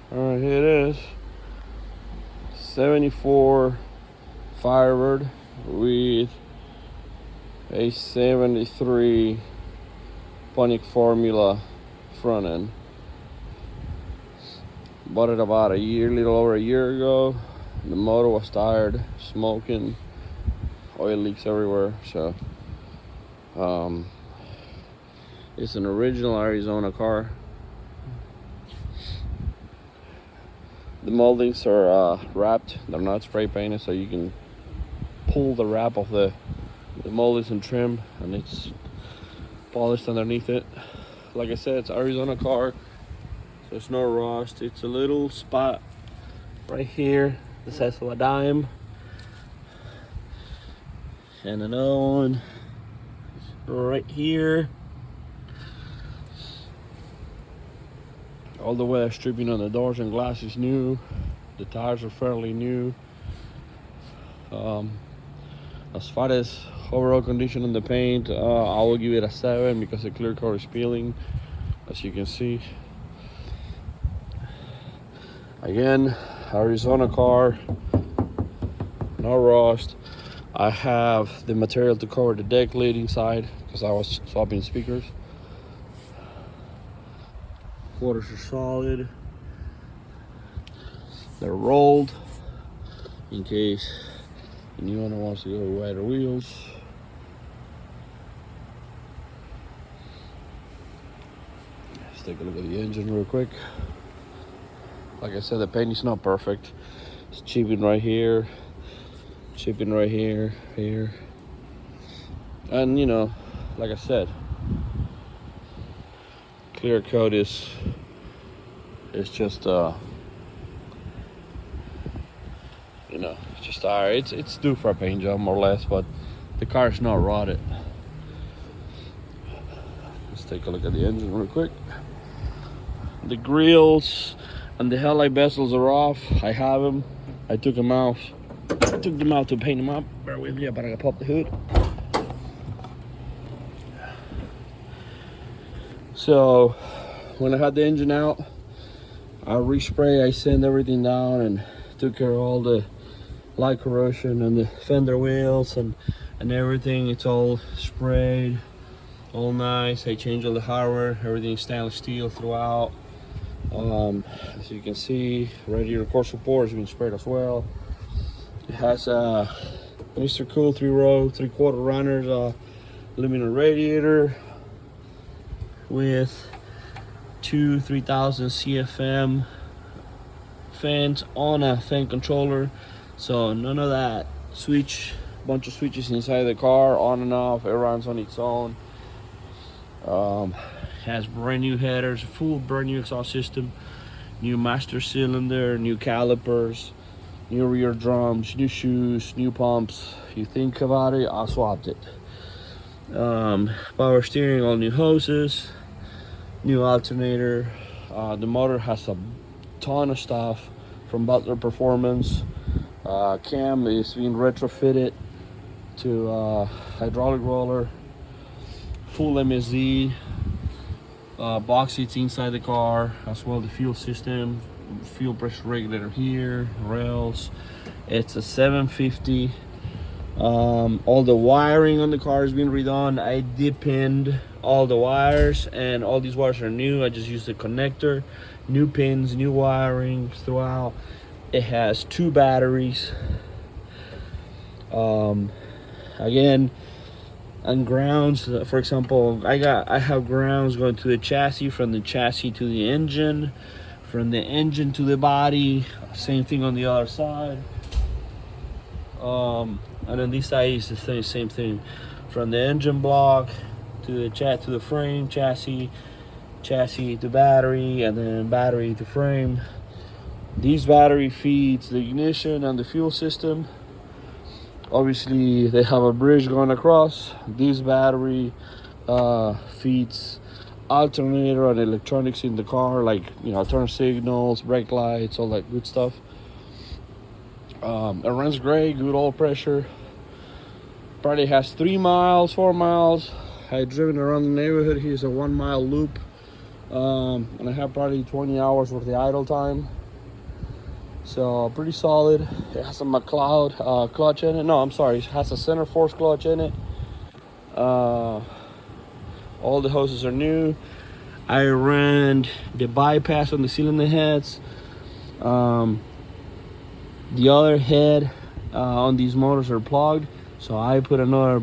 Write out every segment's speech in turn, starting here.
All right, here it is. 74 Firebird with a 73 Pontiac Formula front end. Bought it about little over a year ago. The motor was tired, smoking, oil leaks everywhere. So, it's an original Arizona car. The moldings are wrapped; they're not spray painted, so you can pull the wrap of the moldings and trim, and it's polished underneath it. Like I said, it's Arizona car, so it's no rust. It's a little spot right here the size of a dime, and another one right here. All the weather stripping on the doors and glass is new. The tires are fairly new. As far as overall condition on the paint, I will give it a 7 because the clear coat is peeling, as you can see. Again, Arizona car, no rust. I have the material to cover the deck lid inside because I was swapping speakers. Quarters are solid. They're rolled in case the new owner wants to go with wider wheels. Let's take a look at the engine real quick. Like I said, the paint is not perfect. It's chipping right here, chipping right here, here. And you know, like I said, clear coat is just you know, just alright. It's due for a paint job more or less, but the car is not rotted. Let's take a look at the engine real quick. The grills and the headlight bezels are off. I have them. I took them out. I took them out to paint them up. Bear with me, but I gotta pop the hood. So when I had the engine out, I respray, I sand everything down and took care of all the light corrosion and the fender wheels and everything. It's all sprayed, all nice. I changed all the hardware, everything's stainless steel throughout. As you can see, radiator core support has been sprayed as well. It has a Mr. Cool 3-row, 3/4 runners aluminum radiator with two 3000 CFM fans on a fan controller, so none of that bunch of switches inside the car, on and off. It runs on its own. Has brand new headers, full brand new exhaust system, new master cylinder, new calipers, new rear drums, new shoes, new pumps. You think about it, I swapped it. Power steering, all new hoses, new alternator. The motor has a ton of stuff from Butler Performance. Cam is being retrofitted to hydraulic roller, full MSD, box seats inside the car, as well the fuel system, fuel pressure regulator here, rails. It's a 750. All the wiring on the car has been redone. I depinned all the wires, and all these wires are new. I just used the connector, new pins, new wiring throughout. It has 2 batteries. Again, and grounds, for example, I have grounds going to the chassis, from the chassis to the engine, from the engine to the body. Same thing on the other side. And then this side is the same thing, from the engine block to the frame, chassis to battery, and then battery to frame. This battery feeds the ignition and the fuel system. Obviously, they have a bridge going across. This battery feeds alternator and electronics in the car, like, you know, turn signals, brake lights, all that good stuff. It runs great, good oil pressure. Probably has 3 miles, 4 miles. I've driven around the neighborhood. Here's a 1 mile loop, and I have probably 20 hours worth of idle time. So pretty solid. It has a McLeod clutch in it. No, I'm sorry, it has a center force clutch in it. All the hoses are new. I ran the bypass on the cylinder heads. The other head on these motors are plugged, so I put another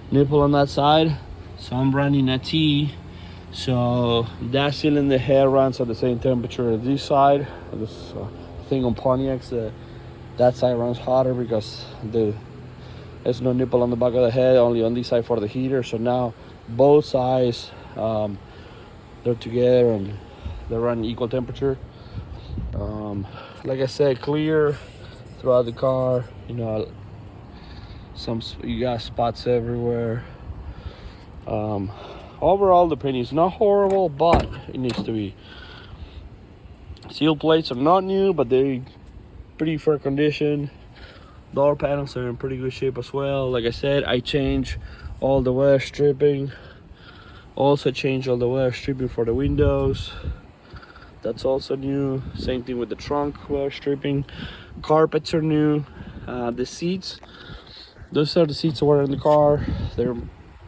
nipple on that side. So I'm running a T, so that cylinder head runs at the same temperature as this side. This thing on Pontiacs, that side runs hotter because there's no nipple on the back of the head, only on this side for the heater. So now both sides, they're together and they run equal temperature. Like I said, clear throughout the car. You know, you got spots everywhere. Overall, the paint is not horrible, but it needs to be. Seal plates are not new, but they're pretty fair condition. Door panels are in pretty good shape as well. Like I said, I changed all the weather stripping. Also changed all the weather stripping for the windows. That's also new. Same thing with the trunk weather stripping. Carpets are new. The seats, those are the seats that were in the car. They're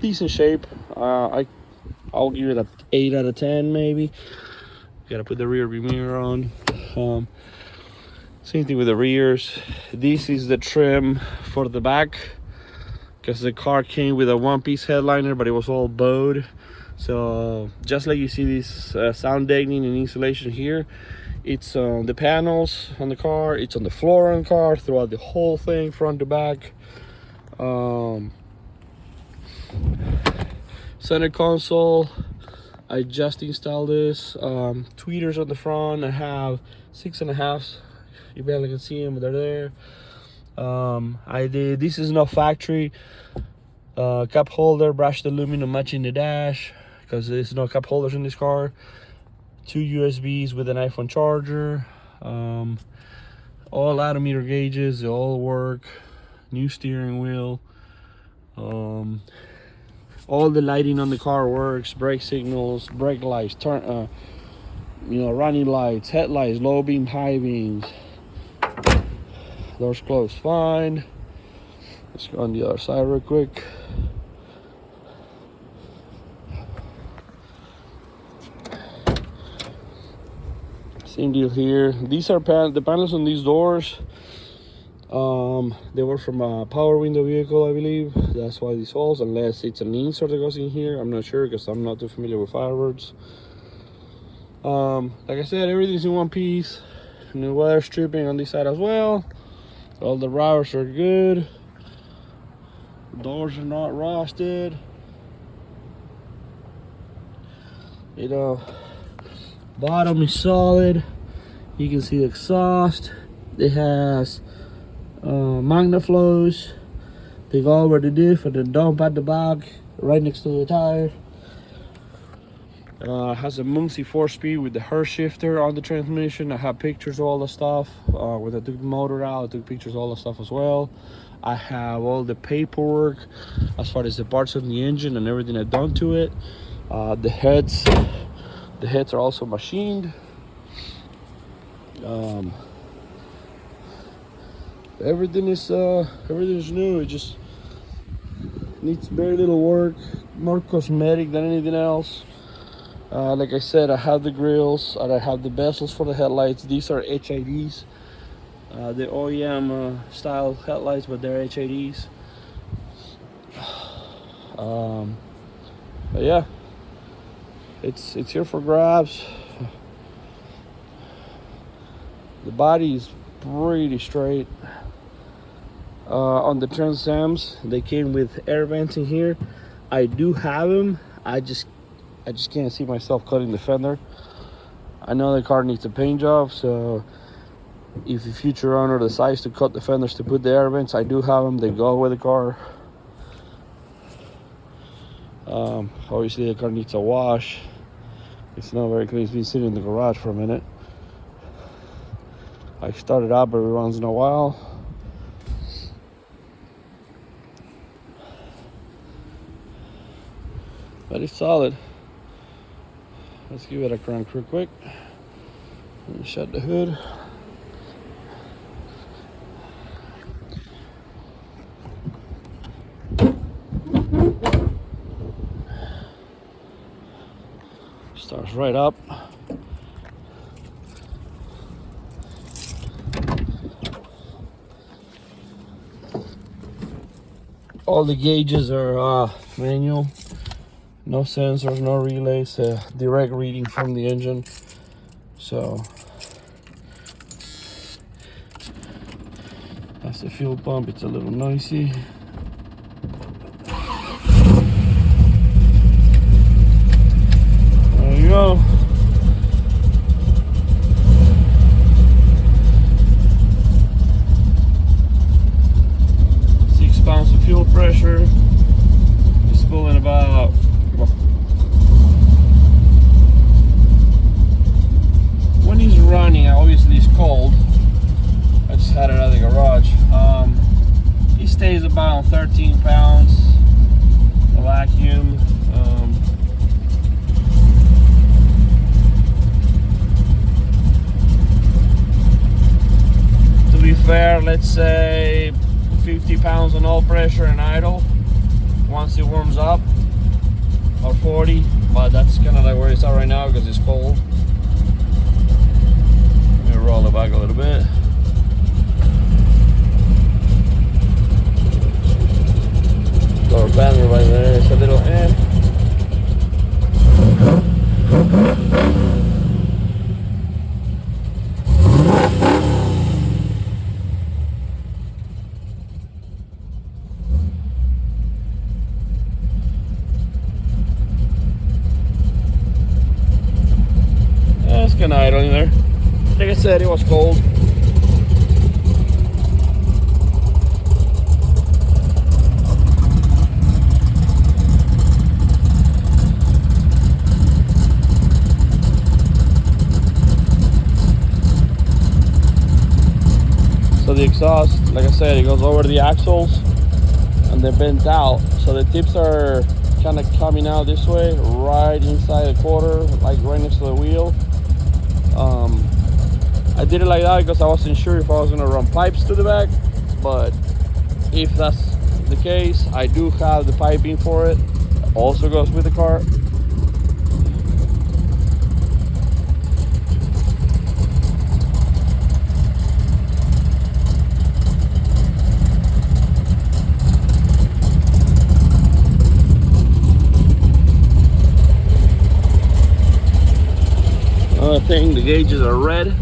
decent shape. I'll give it an 8 out of 10 maybe. Gotta put the rear view mirror on. Same thing with the rears. This is the trim for the back, because the car came with a one-piece headliner, but it was all bowed. So just like you see this sound deadening and insulation here, it's on the panels on the car, it's on the floor on the car, throughout the whole thing, front to back. Center console, I just installed this. Tweeters on the front. I have 6.5. You barely can see them, but they're there. This is not factory. Cup holder, brushed aluminum matching the dash, because there's no cup holders in this car. 2 USBs with an iPhone charger. All odometer gauges, they all work. New steering wheel. All the lighting on the car works. Brake signals, brake lights, running lights, headlights, low beam, high beams. Doors closed fine. Let's go on the other side real quick. Same deal here. These are the panels on these doors. They were from a power window vehicle, I believe. That's why these holes, unless it's an insert that goes in here. I'm not sure, because I'm not too familiar with Firebirds. Like I said, everything's in one piece. New weather stripping on this side as well. All the routers are good. Doors are not rusted. Bottom is solid. You can see the exhaust. It has MagnaFlows. They go over the diff and then dump at the back, right next to the tire. Has a Muncie 4-speed with the Hurst shifter on the transmission. I have pictures of all the stuff. When I took the motor out, I took pictures of all the stuff as well. I have all the paperwork as far as the parts of the engine and everything I've done to it. The heads are also machined. Everything is new. It just needs very little work, more cosmetic than anything else. Like I said, I have the grills and I have the bezels for the headlights. These are HIDs, the OEM style headlights, but they're HIDs. But yeah, it's here for grabs. The body is pretty straight. On the Transams, they came with air vents in here. I do have them. I just can't see myself cutting the fender. I know the car needs a paint job, so if the future owner decides to cut the fenders to put the air vents, I do have them. They go with the car. Obviously the car needs a wash. It's not very clean. It's been sitting in the garage for a minute. I start it up every once in a while. But it's solid. Let's give it a crank real quick. Shut the hood. goes right up. All the gauges are manual, no sensors, no relays, direct reading from the engine. So that's the fuel pump. It's a little noisy. There you go. Pounds of fuel pressure. It's pulling about when he's running. Obviously it's cold. I just had it out of the garage. He stays about 13 pounds. A vacuum. To be fair, let's say 50 pounds on oil pressure and idle once it warms up, or 40, but that's kind of like where it's at right now because it's cold. Let me roll it back a little bit. Door banner right there, it's a little kind of idling there. Like I said, it was cold. So the exhaust, like I said, it goes over the axles and they're bent out. So the tips are kind of coming out this way, right inside the quarter, like right next to the wheel. I did it like that because I wasn't sure if I was gonna run pipes to the back, but if that's the case, I do have the piping for it. Also goes with the car. Another thing, the gauges are red.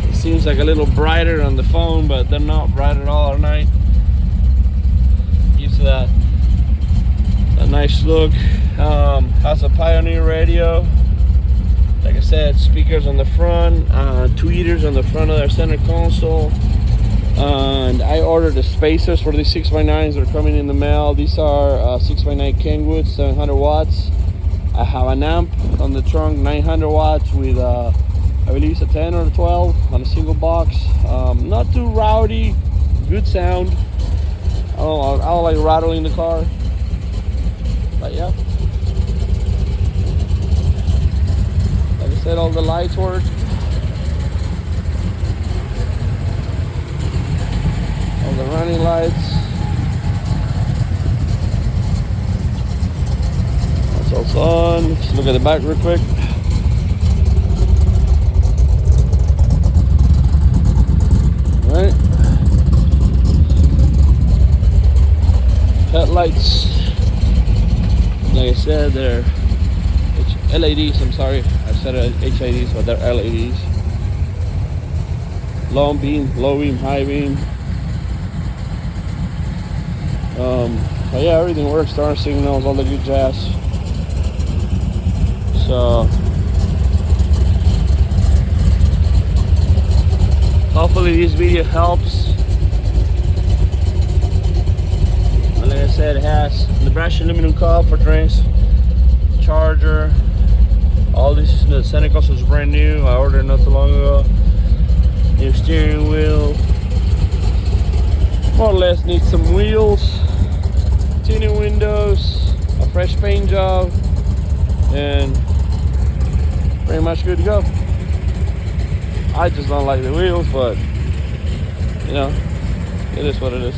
It seems like a little brighter on the phone, but they're not bright at all at night. Gives that nice look. Has a Pioneer radio. Like I said, speakers on the front, 2 heaters on the front of their center console. And I ordered the spacers for these 6x9s. They're coming in the mail. These are 6x9 Kenwood, 700 watts. I have an amp on the trunk, 900 watts with I believe it's a 10 or a 12 on a single box. Not too rowdy, good sound. I don't like rattling the car, but yeah. Like I said, all the lights work. All the running lights. That's also on. Let's look at the back real quick. Alright. Headlights. Like I said, they're LEDs. I'm sorry, I said HIDs, but they're LEDs. Long beam, low beam, high beam. But yeah, everything works. Turn signals, all the good jazz. So hopefully this video helps. And like I said, it has the brushed aluminum cup for drinks, charger. All this, the center console is brand new. I ordered not too long ago. New steering wheel. More or less need some wheels, tinted windows, a fresh paint job, and pretty much good to go. I just don't like the wheels, but you know, it is what it is.